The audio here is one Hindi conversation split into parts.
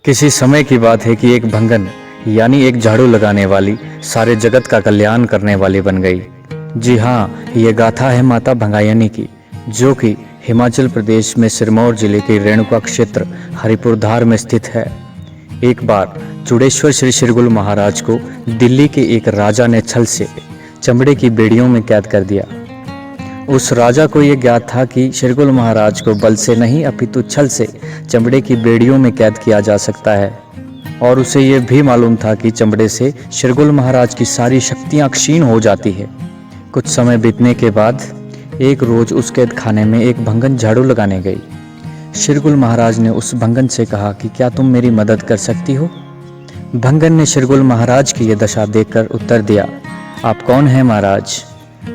किसी समय की बात है कि एक भंगन यानी एक झाड़ू लगाने वाली सारे जगत का कल्याण करने वाली बन गई। जी हाँ, ये गाथा है माता भंगायनी की, जो कि हिमाचल प्रदेश में सिरमौर जिले के रेणुका क्षेत्र हरिपुर धार में स्थित है। एक बार चूड़ेश्वर श्री शिरगुल महाराज को दिल्ली के एक राजा ने छल से चमड़े की बेड़ियों में कैद कर दिया। उस राजा को यह ज्ञात था कि शिरगुल महाराज को बल से नहीं अपितु छल से चमड़े की बेड़ियों में कैद किया जा सकता है, और उसे यह भी मालूम था कि चमड़े से शिरगुल महाराज की सारी शक्तियां क्षीण हो जाती है। कुछ समय बीतने के बाद एक रोज उस कैद खाने में एक भंगन झाड़ू लगाने गई। शिरगुल महाराज ने उस भंगन से कहा कि क्या तुम मेरी मदद कर सकती हो? भंगन ने शिरगुल महाराज की यह दशा देखकर उत्तर दिया, आप कौन हैं महाराज?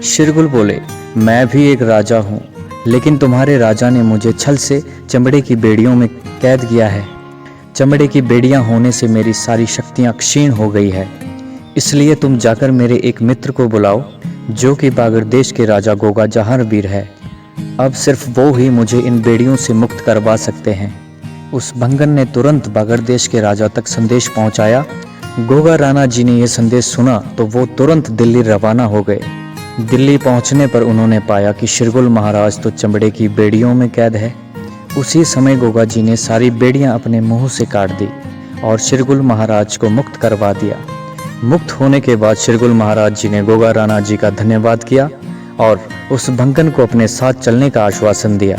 शिरगुल बोले, मैं भी एक राजा हूँ, लेकिन तुम्हारे राजा ने मुझे छल से चमड़े की बेड़ियों में कैद किया है। चमड़े की बेड़ियां होने से मेरी सारी शक्तियां क्षीण हो गई है, इसलिए तुम जाकर मेरे एक मित्र को बुलाओ जो कि बागड़ देश के राजा गोगा जहांगीर है। अब सिर्फ वो ही मुझे इन बेड़ियों से मुक्त करवा सकते हैं। उस भंगन ने तुरंत बागड़ देश के राजा तक संदेश पहुंचाया। गोगा राणा जी ने यह संदेश सुना तो वो तुरंत दिल्ली रवाना हो गए। दिल्ली पहुंचने पर उन्होंने पाया कि शिरगुल महाराज तो चमड़े की बेड़ियों में कैद है। उसी समय गोगा जी ने सारी बेड़ियां अपने मुंह से काट दी और शिरगुल महाराज को मुक्त करवा दिया। मुक्त होने के बाद शिरगुल महाराज जी ने गोगा राणा जी का धन्यवाद किया और उस भंगन को अपने साथ चलने का आश्वासन दिया।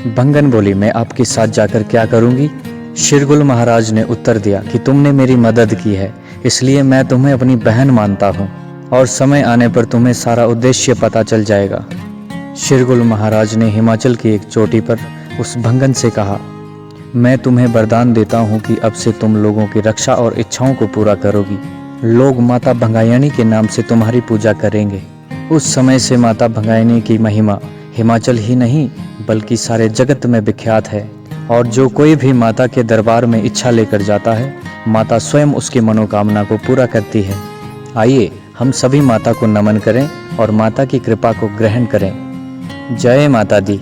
भंगन बोली, मैं आपके साथ जाकर क्या करूंगी? शिरगुल महाराज ने उत्तर दिया कि तुमने मेरी मदद की है, इसलिए मैं तुम्हें अपनी बहन मानता हूँ और समय आने पर तुम्हें सारा उद्देश्य पता चल जाएगा। शिरगुल महाराज ने हिमाचल की एक चोटी पर उस भंगन से कहा, मैं तुम्हें वरदान देता हूँ कि अब से तुम लोगों की रक्षा और इच्छाओं को पूरा करोगी। लोग माता भंगायनी के नाम से तुम्हारी पूजा करेंगे। उस समय से माता भंगायनी की महिमा हिमाचल ही नहीं बल्कि सारे जगत में विख्यात है, और जो कोई भी माता के दरबार में इच्छा लेकर जाता है, माता स्वयं उसकी मनोकामना को पूरा करती है। आइए हम सभी माता को नमन करें और माता की कृपा को ग्रहण करें। जय माता दी।